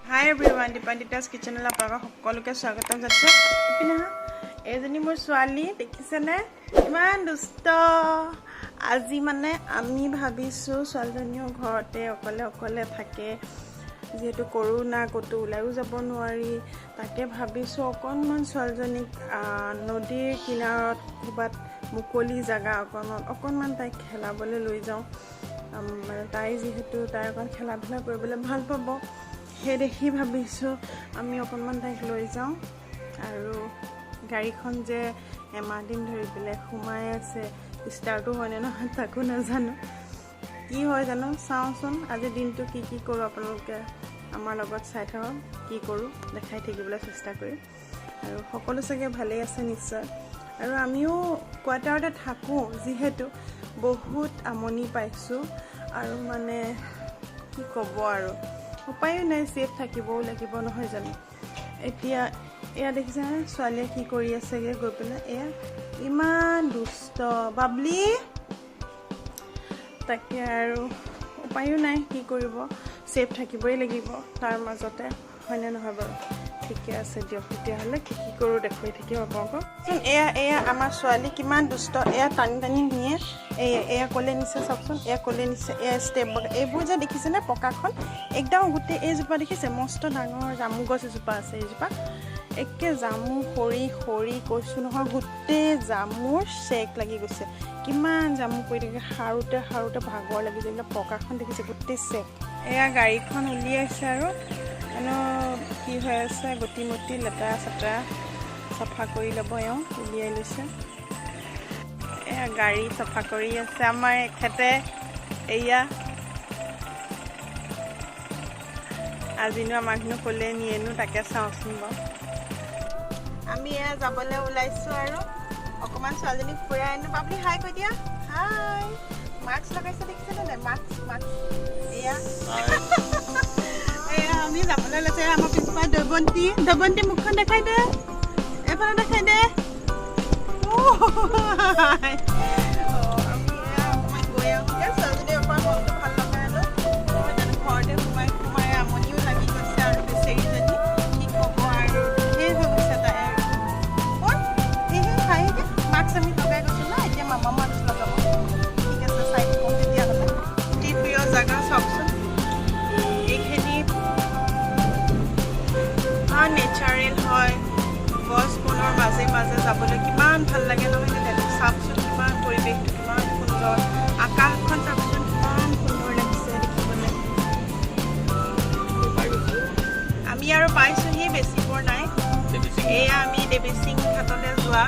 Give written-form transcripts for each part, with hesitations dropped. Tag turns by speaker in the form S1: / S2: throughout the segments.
S1: Hi everyone, Dipandita's kitchen la paga সকলোকে স্বাগতম যাচ্ছে ইপিনে এজনী মোৰ ছোৱালী দেখিছেনে ইমান দুষ্ট আজি মানে আমি ভাবিছো ছোৱালীজনীও ঘৰতে অকলে থাকে যেহেতু কৰোনা কতো ওলাইও যাব নোৱাৰি তাকে ভাবিছো অকনমান ছোৱালীজনীক নদীৰ কিনাৰত ক'বাত মুকলি জাগা অকনমান তাই খেলাবলৈ লৈ যাওঁ মানে তাই যেহেতু তাই অকন খেলা ধূলা কৰিবলৈ ভাল পাব হে দেখি ভাবিছো আমি অকনমান তাইক লৈ যাওঁ আৰু গাড়ীখন যে এমাহ দিন ধৰি পেলাই ঘুমাই আছে ষ্টাৰ্টও হয় নে নহয় তাকো নাজানো কি হয় জানো চাওঁচোন আজি দিনটো কি কৰোঁ আপোনালোকে আমাৰ লগত চাই থাকক কি কৰোঁ দেখাই থাকিবলৈ চেষ্টা কৰিম আৰু সকলো চাগে ভালেই আছে নিশ্চয় আৰু আমিও কোৱাৰ্টাৰতে থাকোঁ যিহেতু বহুত আমনি পাইছোঁ আৰু মানে কি ক'ব আৰু উপায়ো নাই সেফ থাকিবও লাগিব নহয় জানো এতিয়া এয়া দেখিছে ছোৱালীয়ে কি কৰি আছেগে গৈ পেলাই এয়া ইমান দুষ্ট বাবলি তাকে আৰু উপায়ো নাই কি কৰিব সেফ থাকিবই লাগিব তাৰ মাজতে হয়নে নহয় বাৰু ঠিকে আছে দিয়ক তেতিয়াহ'লে কি কৰোঁ দেখুৱাই থাকিব আপোনালোকক এয়া আমাৰ ছোৱালী কিমান দুষ্ট এয়া টানি নিয়ে এয়া ক'লে নিছে চাওকচোন এয়া ক'লে নিছে এয়া ষ্টেপ এইবোৰ যে দেখিছেনে পকাখন একদম গোটেই এইজোপা দেখিছে মস্ত ডাঙৰ জামু গছ এজোপা আছে এইজোপা একে জামু সৰি কৈছোঁ নহয় গোটেই জামুৰ চেক লাগি গৈছে কিমান জামু পৰি থাকে সাৰোতে ভাগৰ লাগি যায় পকাখন দেখিছে গোটেই চেক এয়া গাড়ীখন উলিয়াইছে আৰু কি হৈ আছে গতিমতি লেতেৰা চেতেৰা চাফা কৰি ল'ব এওঁ উলিয়াই লৈছে এয়া গাড়ী চাফা কৰি আছে আমাৰ এখেতে এয়া আজিনো আমাকনো ক'লে নিয়েনো তাকে চাওঁচোন বাৰু আমি এয়া যাবলৈ ওলাইছোঁ আৰু অকণমান ছোৱালীজনীক ফুৰাই আনো বাবলি হাই কৈ দিয়া হাই মাস্ক লগাইছে দেখিছেনে নাই মাস্ক এয়া আমি যাবলৈ লৈছে আমাৰ পিছপা দৱন্তী মুখখন দেখাই দে এফালে দেখাই দে আমি অকণমান গৈ আহোঁগৈ ছোৱালীজনীৰ পৰা মনটো ভাল লগাই আনো ঘৰতে সোমাই আমনিও লাগি গৈছে আৰু বেচেৰীজনী কি ক'ব আৰু সেই হৈ গৈছে তাই আৰু খাইগে মাস্ক আমি লগাই গৈছোঁ ন এতিয়া মামা মাস্ক লগাব ঠিক আছে চাই থাকোঁ তেতিয়াহ'লে অতি প্ৰিয় জেগা চাওকচোন নেচাৰেল হয় গছ বনৰ মাজে যাবলৈ কিমান ভাল লাগে নহয় জানো চাওকচোন কিমান পৰিৱেশটো কিমান সুন্দৰ আকাশখন চাওকচোন কিমান সুন্দৰ লাগিছে দেখিবলৈ আমি আৰু পাইছোঁহি বেছি পৰ নাই এয়া আমি দেৱীসিং ঘাটলৈ যোৱা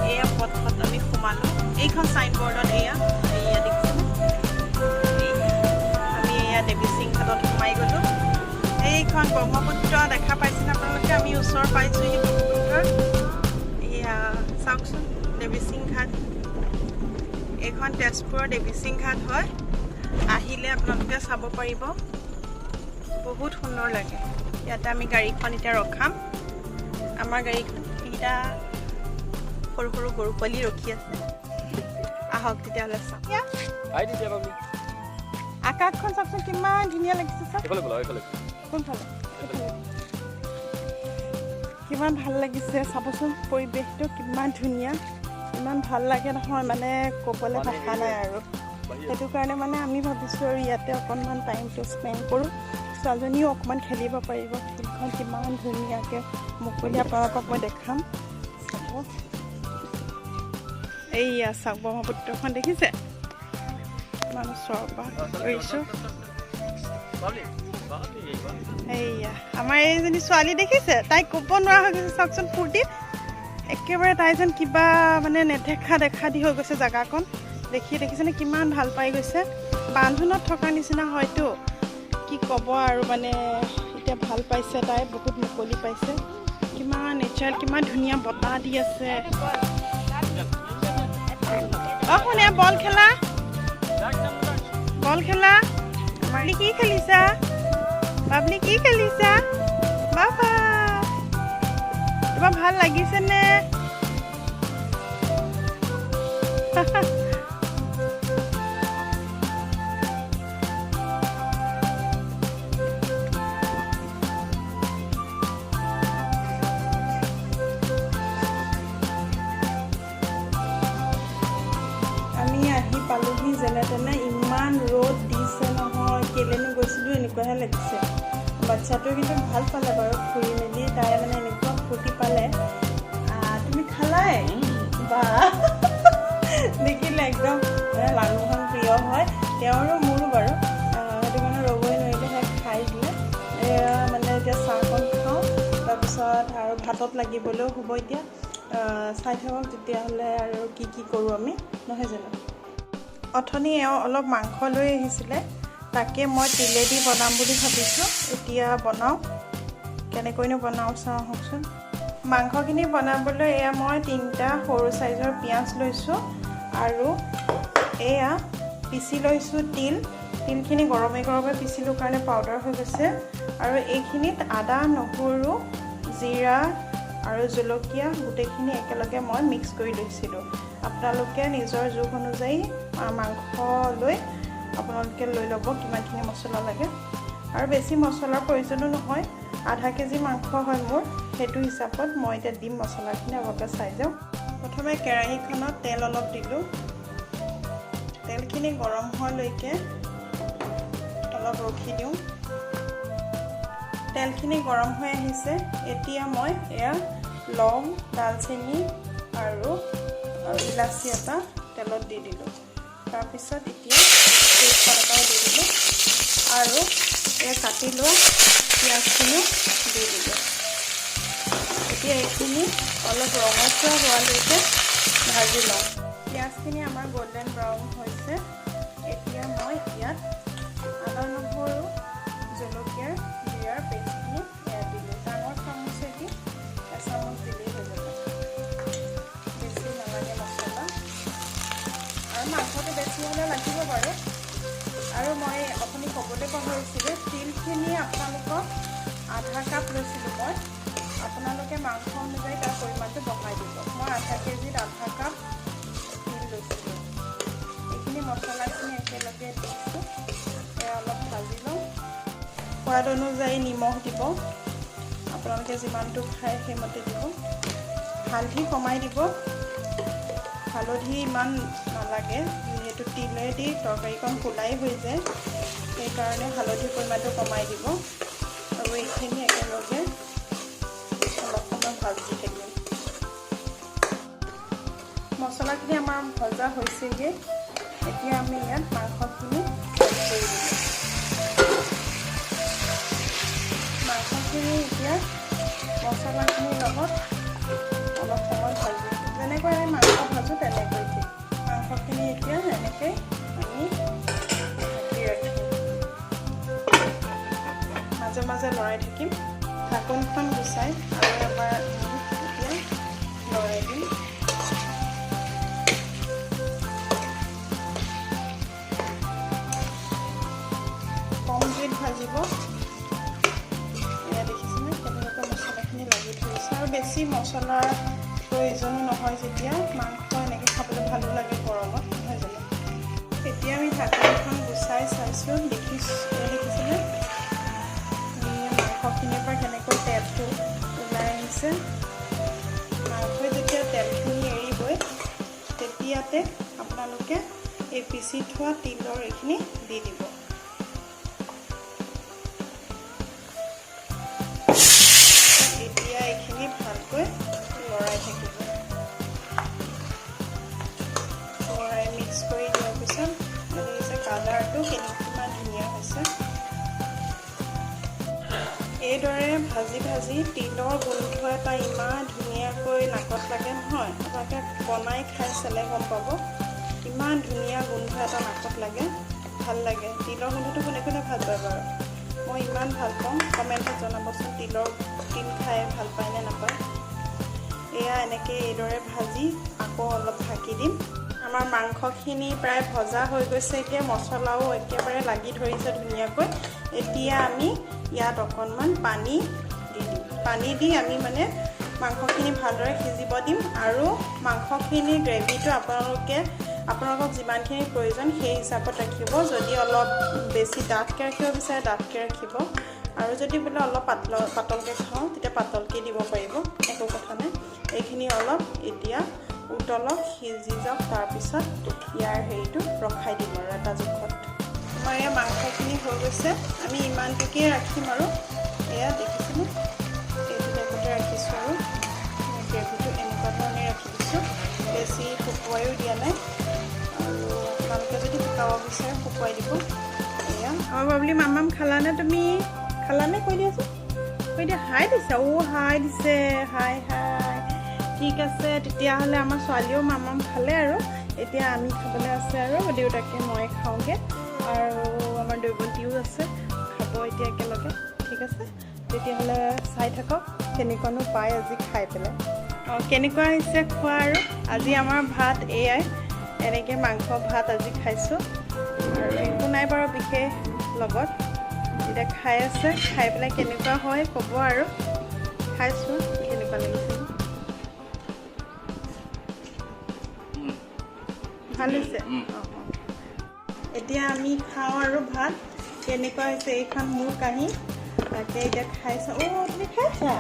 S1: এয়া পথত আমি সোমালোঁ এইখন চাইনবৰ্ডত এয়া দেখিছেনে আমি এয়া দেৱীসিং ঘাটত সোমাই গ'লোঁ এইখন ব্ৰহ্মপুত্ৰ দেখা পাইছেনে আপোনালোকে আমি ওচৰ পাইছোঁহি ব্ৰহ্মপুত্ৰৰ এয়া চাওকচোন দেৱীসিং ঘাট এইখন তেজপুৰৰ দেৱীসিং ঘাট হয় আহিলে আপোনালোকে চাব পাৰিব বহুত সুন্দৰ লাগে ইয়াতে আমি গাড়ীখন এতিয়া ৰখাম আমাৰ গাড়ীখন এইকেইটা সৰু গৰু পোৱালি ৰখি আছে আহক তেতিয়াহ'লে চাওক আকাশখন চাওকচোন কিমান ধুনীয়া লাগিছে চাওক কোনফালে কিমান ভাল লাগিছে চাবচোন পৰিৱেশটো কিমান ধুনীয়া ইমান ভাল লাগে নহয় মানে ক'বলৈ ভাষা নাই আৰু সেইটো কাৰণে মানে আমি ভাবিছোঁ আৰু ইয়াতে অকণমান টাইমটো স্পেণ্ড কৰোঁ ছোৱালীজনীও অকণমান খেলিব পাৰিব ফিল্ডখন কিমান ধুনীয়াকৈ মুকলি আপোনালোকক মই দেখাম চাব এইয়া চাওক ব্ৰহ্মপুত্ৰখন দেখিছে ইমান ওচৰৰ পৰা কৰিছোঁ এইয়া আমাৰ এইজনী ছোৱালী দেখিছে তাইক ক'ব নোৱাৰা হৈ গৈছে চাওকচোন ফূৰ্তিত একেবাৰে তাই যেন কিবা মানে দেখা দি হৈ গৈছে জেগাকণ দেখিছেনে কিমান ভাল পাই গৈছে বান্ধোনত থকা নিচিনা হয়তো কি ক'ব আৰু মানে এতিয়া ভাল পাইছে তাই বহুত মুকলি পাইছে কিমান নেচাৰেল কিমান ধুনীয়া বতাহ দি আছে শুনে বল খেলা বাবলি কি খেলিছা বাবলি কি খেলিছা বাবা তোমাৰ ভাল লাগিছেনে যেনে তেনে ইমান ৰ'দ দিছে নহয়, কেলেনো গৈছিলোঁ এনেকুৱাহে লাগিছে। বাচ্ছাটোৱে কিন্তু ভাল পালে বাৰু ফুৰি মেলি, তাই মানে এনেকুৱা ফূৰ্তি পালে। তুমি খালাই বা দেখিলে একদম মানে লালমোহন প্ৰিয় হয় তেওঁৰো মোৰো বাৰু, সেইটো কাৰণে ৰ'বই নোৱাৰিলে সেয়া খাই দিলে। মানে এতিয়া চাহকণ খাওঁ, তাৰপিছত আৰু ভাতত লাগিবলৈও হ'ব। এতিয়া চাই থাকক তেতিয়াহ'লে আৰু কি কি কৰোঁ আমি, নহয় জানো। অথনি এওঁ অলপ মাংস লৈ আহিছিলে, তাকে মই তিলেদি বনাম বুলি ভাবিছোঁ। এতিয়া বনাওঁ, কেনেকৈনো বনাওঁ চাওঁ আহকচোন। মাংসখিনি বনাবলৈ এয়া মই 3টা সৰু চাইজৰ পিঁয়াজ লৈছোঁ আৰু এয়া পিচি লৈছোঁ তিলখিনি গৰমে গৰমে পিচিলোঁ কাৰণে পাউডাৰ হৈ গৈছে। আৰু এইখিনিত আদা, নহৰু, জিৰা আৰু জলকীয়া গোটেইখিনি একেলগে মই মিক্স কৰি লৈছিলোঁ। আপোনালোকে নিজৰ জোখ অনুযায়ী মাংস লৈ আপোনালোকে লৈ ল'ব কিমানখিনি মছলা লাগে। আৰু বেছি মছলাৰ প্ৰয়োজনো নহয়, আধা কেজি মাংস হয় মোৰ, সেইটো হিচাপত মই এতিয়া দিম মছলাখিনি। আপোনালোকে চাই যাওক। প্ৰথমে কেৰাহীখনত তেল অলপ দিলোঁ, তেলখিনি গৰম হোৱালৈকে অলপ ৰখি দিওঁ। তেলখিনি গৰম হৈ আহিছে, এতিয়া মই এয়া লং, দালচেনি আৰু ইলাচি এটা তেলত দি দিলোঁ। তাৰপিছত এতিয়া তেজপাত এটাও দি দিলোঁ আৰু এয়া কাটি লোৱা পিঁয়াজখিনিও দি দিলোঁ। এতিয়া এইখিনি অলপ ৰঙচুৱা হোৱালৈকে ভাজি লওঁ। পিঁয়াজখিনি আমাৰ গল্ডেন ব্ৰাউন হৈছে। এতিয়া মই ইয়াত আদা, নহৰু, জলকীয়া, জিৰাৰ পেষ্টখিনি এয়া দিলোঁ। ডাঙৰ চামুচেদি এচামুচ দিলেই হৈ যাব, বেছি নালাগে মছলা। আৰু মাংসটো বেছি হ'লে লাগিব বাৰু। আৰু মই অথনি ক'বলৈ পাহৰিছিলোঁ, তিলখিনি আপোনালোকক আধা কাপ লৈছিলোঁ মই, আপোনালোকে মাংস অনুযায়ী তাৰ পৰিমাণটো বঢ়াই দিব। মই আধা কেজিত আধা কাপ তিল লৈছিলোঁ। এইখিনি মছলাখিনি একেলগে দিছোঁ, এয়া অলপ ভাজি লওঁ। সোৱাদ অনুযায়ী নিমখ দিব, আপোনালোকে যিমানটো খায় সেইমতে দিব। হালধি কমাই দিব, হালধি ইমান নালাগে, যিহেতু তিলেদি তৰকাৰীখন কোলাই হৈ যায়, সেইকাৰণে হালধিৰ পৰিমাণটো কমাই দিব। আৰু এইখিনি একেলগে অলপ সময় ভাজি থাকিম। মছলাখিনি আমাৰ ভজা হৈছেগৈ, এতিয়া আমি ইয়াত মাংসখিনি এড কৰি দিলোঁ। মাংসখিনি এতিয়া মছলাখিনিৰ লগত অলপ সময় ভাজি, যেনেকৈ আমি মাংস ভাজোঁ তেনেকৈ ঠিক। মাংসখিনি এতিয়া এনেকৈ আমি ঢাকি ৰাখিম, মাজে মাজে লৰাই থাকিম। ঢাকোনখন গুচাই আৰু এবাৰ এতিয়া লৰাই দিম। কম জুইত ভাজিব। এয়া দেখিছেনে কেনেকৈ মছলাখিনি লাগি ধৰিছে। আৰু বেছি মছলাৰ প্ৰয়োজনো নহয়, যেতিয়া মাংস এনেকৈ খাবলৈ ভালো লাগে গৰমত, নহয় জানো। এতিয়া আমি ঢাকনিখন গুচাই চাইছোঁ, দেখিছেনে মাংসখিনিৰ পৰা কেনেকৈ তেলটো ওলাই আহিছে। মাংসই যেতিয়া তেলখিনি এৰিবই, তেতিয়াতে আপোনালোকে এই পিচি থোৱা তিলৰ এইখিনি দি দিব। এতিয়া এইখিনি ভালকৈ লৰাই থাকিব। লৰাই মিক্স কৰি দিয়াৰ পিছত দেখিছে কালাৰটো কিমান ধুনীয়া হৈছে। এইদৰে ভাজি ভাজি তিলৰ গোন্ধ এটা ইমান ধুনীয়াকৈ নাকত লাগে নহয়, আপোনালোকে বনাই খাই চালে গম পাব। ইমান ধুনীয়া গোন্ধ এটা নাকত লাগে, ভাল লাগে। তিলৰ গোন্ধটো কোনে কোনে ভাল পায় বাৰু? মই ইমান ভাল পাওঁ, কমেণ্টত জনাবচোন তিল খাই ভাল পায় নে নাপায়। এয়া এনেকৈ এইদৰে ভাজি আকৌ অলপ ঢাকি দিম। আমাৰ মাংসখিনি প্ৰায় ভজা হৈ গৈছে, এতিয়া মছলাও একেবাৰে লাগি ধৰিছে ধুনীয়াকৈ। এতিয়া আমি ইয়াত অকণমান পানী দি দিম। পানী দি আমি মানে মাংসখিনি ভালদৰে সিজিব দিম। আৰু মাংসখিনিৰ গ্ৰেভিটো আপোনালোকক যিমানখিনি প্ৰয়োজন সেই হিচাপত ৰাখিব। যদি অলপ বেছি ডাঠকৈ ৰাখিব বিচাৰে ডাঠকৈ ৰাখিব, আৰু যদি বোলে অলপ পাতলকৈ খাওঁ তেতিয়া পাতলকৈ দিব পাৰিব, একো কথা নাই। এইখিনি অলপ এতিয়া উতলক সিজি যাওক তাৰপিছত ইয়াৰ হেৰিটো ৰখাই দিম আৰু এটা জোখত আমাৰ এয়া মাংসখিনি হৈ গৈছে আমি ইমানটোকে ৰাখিম আৰু এয়া দেখিছেনে এইটো টাইপতে ৰাখিছোঁ আৰু গ্ৰেভিটো এনেকুৱা ধৰণে ৰাখি দিছোঁ বেছি শুকুৱাইও দিয়া নাই আৰু আপোনালোকে যদি শুকাব বিচাৰে শুকুৱাই দিব এয়া আমাৰ বাবলি মামাম খালানে তুমি খালানে কৈ দিয়াচোন কৈ দিয়া হাই দিছা হাই দিছে হাই হাই ঠিক আছে তেতিয়াহ'লে আমাৰ ছোৱালীও মামাম খালে আৰু এতিয়া আমি খাবলৈ আছে আৰু দেউতাকে মই খাওঁগৈ আৰু আমাৰ দৈৱন্তীও আছে খাব এতিয়া একেলগে ঠিক আছে তেতিয়াহ'লে চাই থাকক কেনেকুৱানো পায় আজি খাই পেলাই কেনেকুৱা হৈছে খোৱা আৰু আজি আমাৰ ভাত এয়াই এনেকৈ মাংস ভাত আজি খাইছোঁ আৰু একো নাই বাৰু বিশেষ লগত এতিয়া খাই আছে খাই পেলাই কেনেকুৱা হয় ক'ব আৰু খাইছোঁ কেনেকুৱা লাগিছে ভাল হৈছে এতিয়া আমি খাওঁ আৰু ভাত কেনেকুৱা হৈছে এইখন মোৰ কাঁহী তাকে এতিয়া খাইছোঁ তুমি খাইছা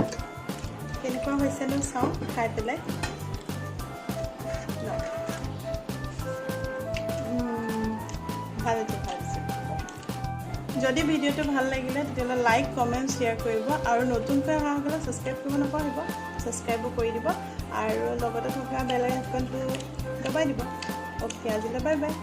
S1: কেনেকুৱা হৈছেনো চাওঁ খাই পেলাই ভাল হৈছে ভাল হৈছে যদি ভিডিঅ'টো ভাল লাগিলে তেতিয়াহ'লে লাইক কমেণ্ট শ্বেয়াৰ কৰিব আৰু নতুনকৈ অহাসকলে ছাবস্ক্ৰাইব কৰিব নাপাহৰিব ছাবস্ক্ৰাইবো কৰি দিব আৰু লগতে থকা বেল আইকনটো দবাই দিব অ'কে আজিলৈ বাই বাই